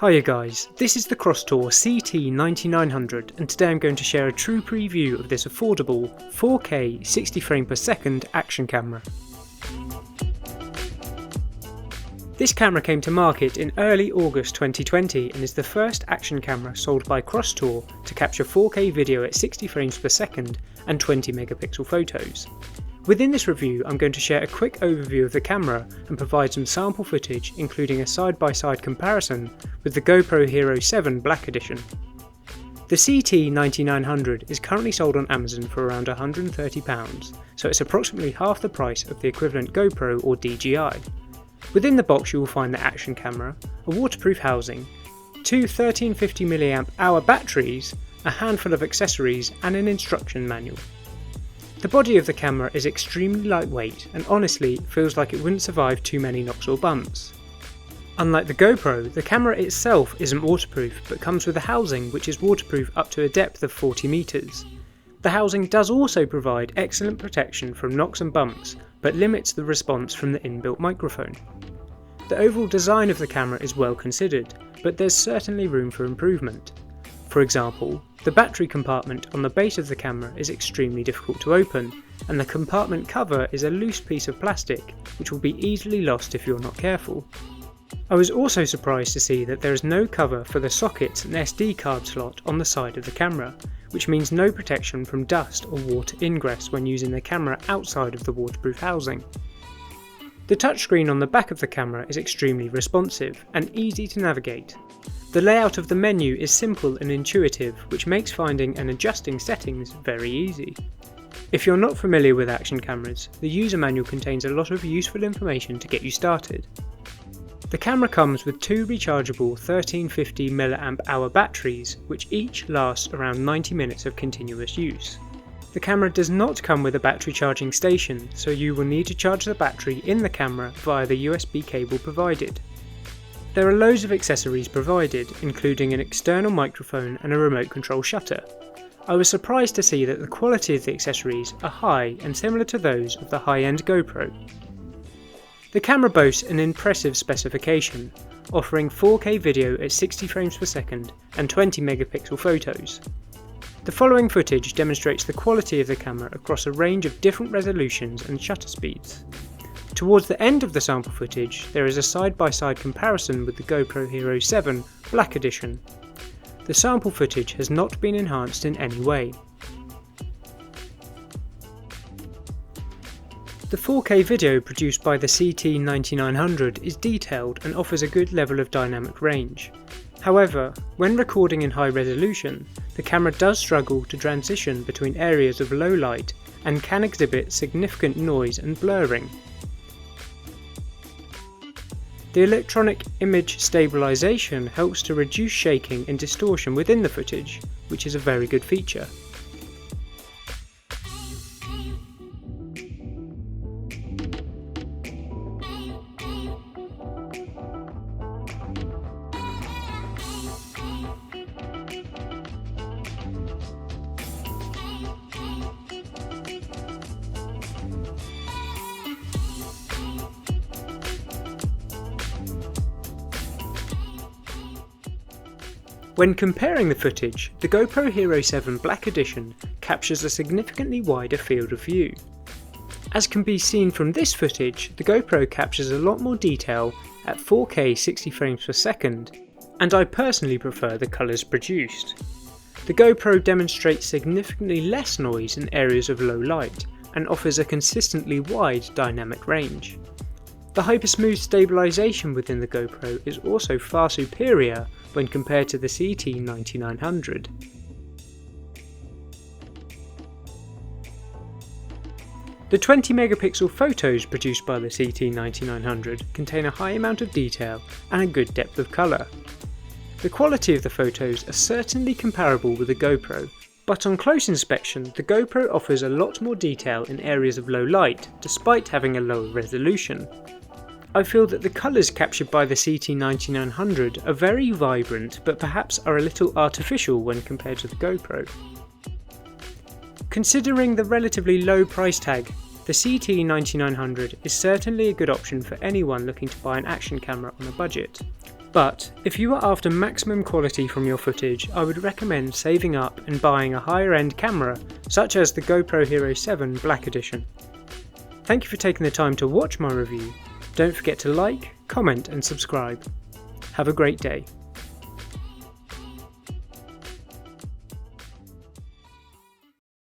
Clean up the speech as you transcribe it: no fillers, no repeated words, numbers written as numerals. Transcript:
Hiya guys, this is the Crosstour CT9900 and today I'm going to share a true preview of this affordable 4K 60 frame per second action camera. This camera came to market in early August 2020 and is the first action camera sold by Crosstour to capture 4K video at 60 frames per second and 20 megapixel photos. Within this review, I'm going to share a quick overview of the camera and provide some sample footage, including a side-by-side comparison with the GoPro Hero 7 Black Edition. The CT9900 is currently sold on Amazon for around £130, so it's approximately half the price of the equivalent GoPro or DJI. Within the box you will find the action camera, a waterproof housing, two 1350 mAh batteries, a handful of accessories and an instruction manual. The body of the camera is extremely lightweight and honestly feels like it wouldn't survive too many knocks or bumps. Unlike the GoPro, the camera itself isn't waterproof but comes with a housing which is waterproof up to a depth of 40 meters. The housing does also provide excellent protection from knocks and bumps but limits the response from the inbuilt microphone. The overall design of the camera is well considered, but there's certainly room for improvement. For example, the battery compartment on the base of the camera is extremely difficult to open, and the compartment cover is a loose piece of plastic which will be easily lost if you're not careful. I was also surprised to see that there is no cover for the sockets and SD card slot on the side of the camera, which means no protection from dust or water ingress when using the camera outside of the waterproof housing. The touchscreen on the back of the camera is extremely responsive and easy to navigate. The layout of the menu is simple and intuitive, which makes finding and adjusting settings very easy. If you're not familiar with action cameras, the user manual contains a lot of useful information to get you started. The camera comes with two rechargeable 1350 mAh batteries, which each last around 90 minutes of continuous use. The camera does not come with a battery charging station, so you will need to charge the battery in the camera via the USB cable provided. There are loads of accessories provided, including an external microphone and a remote control shutter. I was surprised to see that the quality of the accessories are high and similar to those of the high-end GoPro. The camera boasts an impressive specification, offering 4K video at 60 frames per second and 20 megapixel photos. The following footage demonstrates the quality of the camera across a range of different resolutions and shutter speeds. Towards the end of the sample footage, there is a side-by-side comparison with the GoPro Hero 7 Black Edition. The sample footage has not been enhanced in any way. The 4K video produced by the CT9900 is detailed and offers a good level of dynamic range. However, when recording in high resolution, the camera does struggle to transition between areas of low light and can exhibit significant noise and blurring. The electronic image stabilization helps to reduce shaking and distortion within the footage, which is a very good feature. When comparing the footage, the GoPro Hero 7 Black Edition captures a significantly wider field of view. As can be seen from this footage, the GoPro captures a lot more detail at 4K 60 frames per second, and I personally prefer the colours produced. The GoPro demonstrates significantly less noise in areas of low light, and offers a consistently wide dynamic range. The hyper-smooth stabilization within the GoPro is also far superior when compared to the CT9900. The 20 megapixel photos produced by the CT9900 contain a high amount of detail and a good depth of colour. The quality of the photos are certainly comparable with the GoPro, but on close inspection the GoPro offers a lot more detail in areas of low light despite having a lower resolution. I feel that the colours captured by the CT9900 are very vibrant but perhaps are a little artificial when compared to the GoPro. Considering the relatively low price tag, the CT9900 is certainly a good option for anyone looking to buy an action camera on a budget. But if you are after maximum quality from your footage, I would recommend saving up and buying a higher end camera, such as the GoPro Hero 7 Black Edition. Thank you for taking the time to watch my review. Don't forget to like, comment and subscribe. Have a great day.